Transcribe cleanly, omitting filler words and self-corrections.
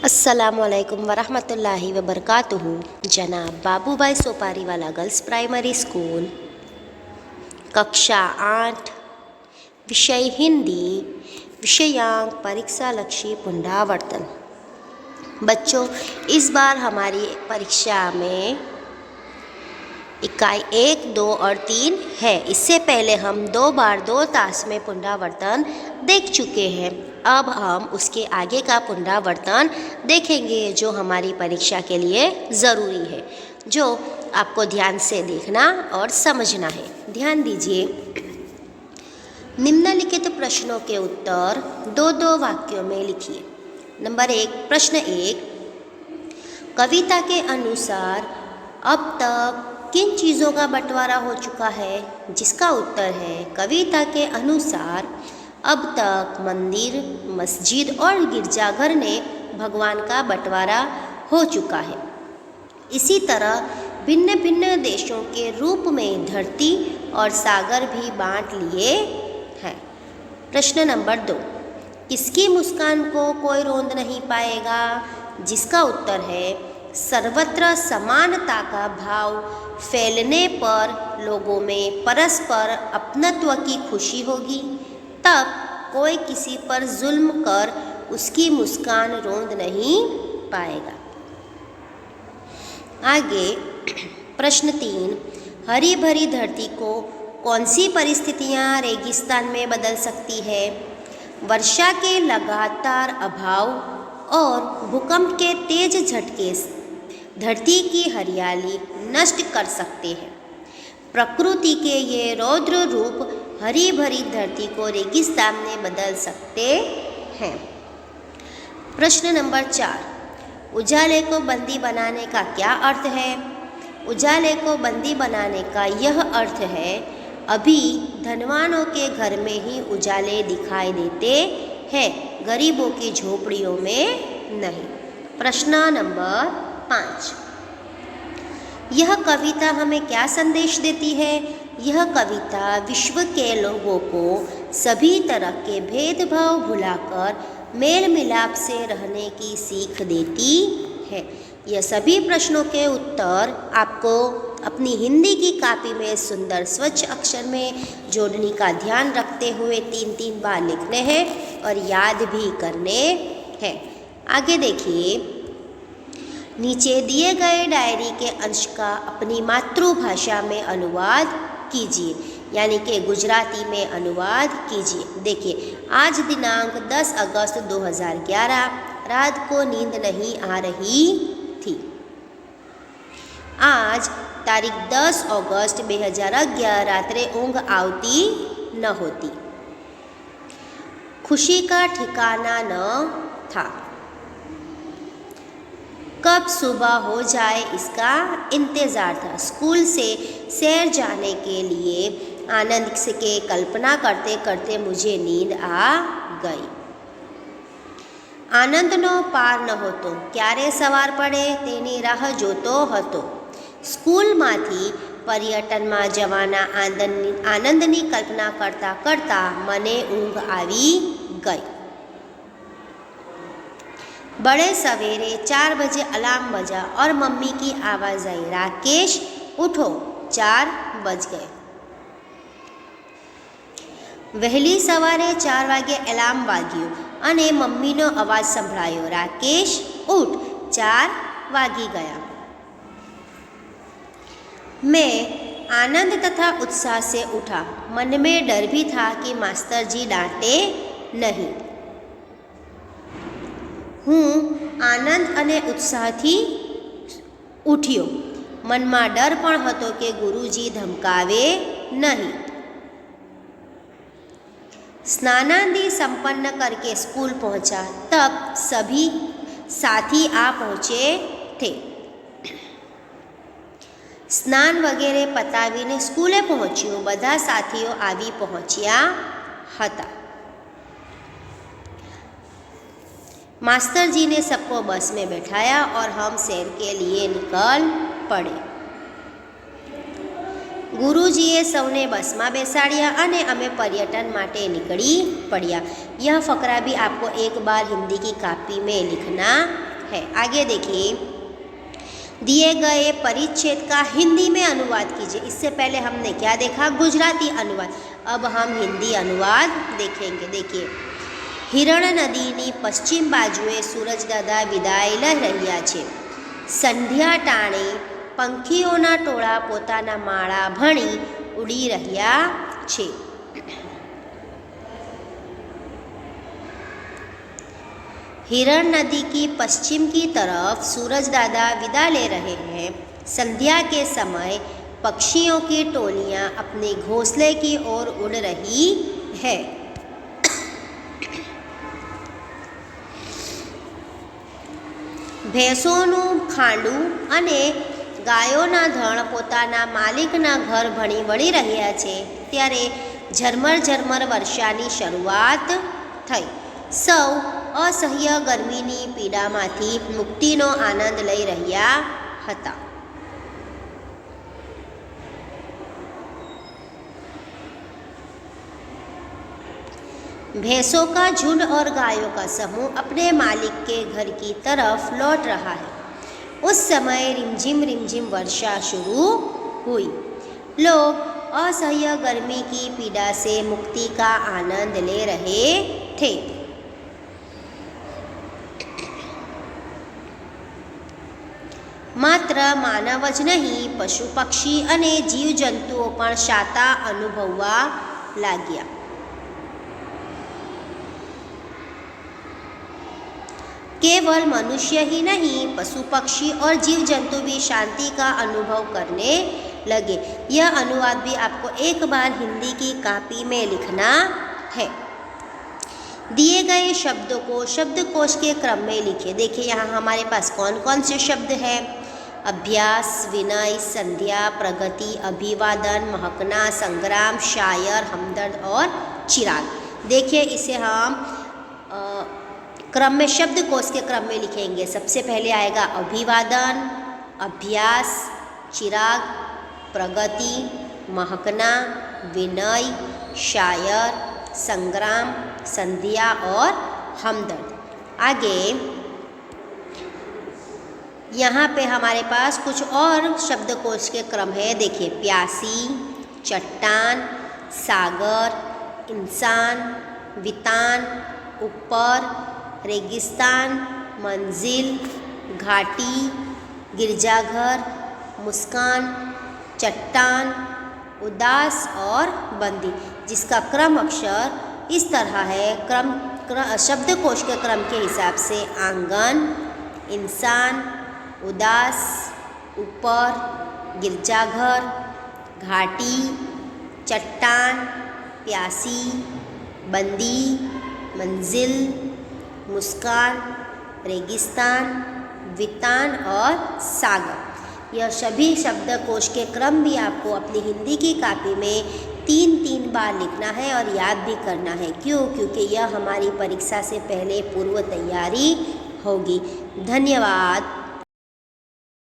अस्सलामुअलैकुम वरहमतुल्लाहि वबरकातुहू। जनाब बाबूभाई सोपारीवाला गर्ल्स प्राइमरी स्कूल, कक्षा 8, विषय हिंदी, विषयांक परीक्षा लक्ष्य पुनरावर्तन। बच्चों, इस बार हमारी परीक्षा में इकाई 1, 2 और 3 है। इससे पहले हम 2 बार 2 तास में पुनरावर्तन देख चुके हैं। अब हम उसके आगे का पुनरावर्तन देखेंगे जो हमारी परीक्षा के लिए ज़रूरी है, जो आपको ध्यान से देखना और समझना है। ध्यान दीजिए। निम्नलिखित प्रश्नों के उत्तर 2-2 वाक्यों में लिखिए। नंबर 1, प्रश्न 1, कविता के अनुसार अब तक किन चीज़ों का बंटवारा हो चुका है? जिसका उत्तर है, कविता के अनुसार अब तक मंदिर, मस्जिद और गिरजाघर ने भगवान का बंटवारा हो चुका है। इसी तरह भिन्न भिन्न देशों के रूप में धरती और सागर भी बांट लिए हैं। प्रश्न नंबर 2, किसकी मुस्कान को कोई रोंद नहीं पाएगा? जिसका उत्तर है, सर्वत्र समानता का भाव फैलने पर लोगों में परस्पर अपनत्व की खुशी होगी, तब कोई किसी पर जुल्म कर उसकी मुस्कान रोंद नहीं पाएगा। आगे प्रश्न 3, हरी भरी धरती को कौन सी परिस्थितियां रेगिस्तान में बदल सकती है? वर्षा के लगातार अभाव और भूकंप के तेज झटके धरती की हरियाली नष्ट कर सकते हैं। प्रकृति के ये रौद्र रूप हरी भरी धरती को रेगिस्तान में बदल सकते हैं। प्रश्न नंबर 4, उजाले को बंदी बनाने का क्या अर्थ है? उजाले को बंदी बनाने का यह अर्थ है, अभी धनवानों के घर में ही उजाले दिखाई देते हैं, गरीबों की झोपड़ियों में नहीं। प्रश्न नंबर 5, यह कविता हमें क्या संदेश देती है? यह कविता विश्व के लोगों को सभी तरह के भेदभाव भुलाकर मेल मिलाप से रहने की सीख देती है। यह सभी प्रश्नों के उत्तर आपको अपनी हिंदी की कॉपी में सुंदर स्वच्छ अक्षर में जोड़ने का ध्यान रखते हुए 3-3 बार लिखने हैं और याद भी करने हैं। आगे देखिए, नीचे दिए गए डायरी के अंश का अपनी मातृभाषा में अनुवाद कीजिए, यानी कि गुजराती में अनुवाद कीजिए। देखिए, आज दिनांक 10 अगस्त 2011, रात को नींद नहीं आ रही थी। आज तारीख 10 ऑगस्ट 2011, रात्रे ऊँघ आवती न होती। खुशी का ठिकाना न था। कब सुबह हो जाए इसका इंतज़ार था। स्कूल से सैर जाने के लिए आनंद के कल्पना करते करते मुझे नींद आ गई। આનંદનો પાર નહોતો, ક્યારે સવાર પડે તેની રાહ જોતો હતો। સ્કૂલમાંથી પર્યટનમાં જવાના આનંદની કલ્પના કરતાં કરતાં મને ઊંઘ આવી ગઈ। बड़े सवेरे 4 बजे अलार्म बजा और मम्मी की आवाज़ आई, राकेश उठो, 4 बज गए। वहेली सवारे 4 वागे अलार्म वाग्यो અને મમ્મીનો અવાજ સંભળાયો, રાકેશ ઉઠ, 4 વાગી ગયા। मैं आनंद तथा उत्साह से उठा। मन में डर भी था कि मास्टर जी डांटे नहीं। હું આનંદ અને ઉત્સાહથી ઉઠ્યો। મનમાં ડર પણ હતો કે ગુરુજી ધમકાવે નહીં। स्नानादि संपन्न करके स्कूल पहुंचा, तब सभी साथी आ पहुँचे थे। स्नान वगैरह पतावीने स्कूले पहुँच्यो, બધા સાથીઓ આવી પહોંચ્યા હતા। मास्टर जी ने सबको बस में बैठाया और हम सैर के लिए निकल पड़े। गुरुजीए सौने बस में बेसाड़िया और अमे पर्यटन माटे निकली पड़िया। यह फकरा भी आपको एक बार हिंदी की कॉपी में लिखना है। आगे देखिए, दिए गए परिच्छेद का हिंदी में अनुवाद कीजिए। इससे पहले हमने क्या देखा? गुजराती अनुवाद। अब हम हिंदी अनुवाद देखेंगे। देखिए, हिरण नदीની પશ્ચિમ બાજુએ સૂરજદાદા વિદાય લઈ રહ્યા છે. સંધ્યા ટાણે પંખીઓના ટોળા પોતાના માળા ભણી ઉડી રહ્યા છે. हिरण नदी की पश्चिम की तरफ सूरज दादा विदा ले रहे हैं. संध्या के समय पक्षियों की टोलियां अपने घोंसले की ओर उड़ रही है. ભેંસોનું ખાંડું અને ગાયોના ધણ પોતાના માલિકના ઘર ભણી વળી રહ્યા છે ત્યારે ઝરમર ઝરમર વર્ષાની શરૂઆત થઈ. સૌ અસહ્ય ગરમીની પીડામાંથી મુક્તિનો આનંદ લઈ રહ્યા હતા. भैंसों का झुंड और गायों का समूह अपने मालिक के घर की तरफ लौट रहा है. उस समय रिमझिम वर्षा शुरू हुई. लोग असह्य गर्मी की पीड़ा से मुक्ति का आनंद ले रहे थे. માત્ર માનવ જ નહીં, પશુ પક્ષી અને જીવજંતુઓ પણ શાતા અનુભવવા લાગ્યા. केवल मनुष्य ही नहीं, पशु पक्षी और जीव जंतु भी शांति का अनुभव करने लगे. यह अनुवाद भी आपको एक बार हिंदी की कॉपी में लिखना है. दिए गए शब्दों को शब्दकोश के क्रम में लिखिए. देखिए यहाँ हमारे पास कौन कौन से शब्द हैं? अभ्यास, विनय, संध्या, प्रगति, अभिवादन, महकना, संग्राम, शायर, हमदर्द और चिराग. देखिए इसे हम क्रम में शब्दकोश के क्रम में लिखेंगे. सबसे पहले आएगा अभिवादन, अभ्यास, चिराग, प्रगति, महकना, विनय, शायर, संग्राम, संध्या और हमदर्द. आगे यहाँ पे हमारे पास कुछ और शब्दकोश के क्रम है. देखिए, प्यासी, चट्टान, सागर, इंसान, वितान, ऊपर, रेगिस्तान, मंजिल, घाटी, गिरजाघर, मुस्कान, चट्टान, उदास और बंदी. जिसका क्रम अक्षर इस तरह है. शब्दकोश के क्रम के हिसाब से आंगन, इंसान, उदास, ऊपर, गिरजाघर, घाटी, चट्टान, प्यासी, बंदी, मंजिल, मुस्कान, रेगिस्तान, वितान और सागर. यह सभी शब्दकोश के क्रम भी आपको अपनी हिंदी की कॉपी में 3 बार लिखना है और याद भी करना है. क्यों? क्योंकि यह हमारी परीक्षा से पहले पूर्व तैयारी होगी. धन्यवाद.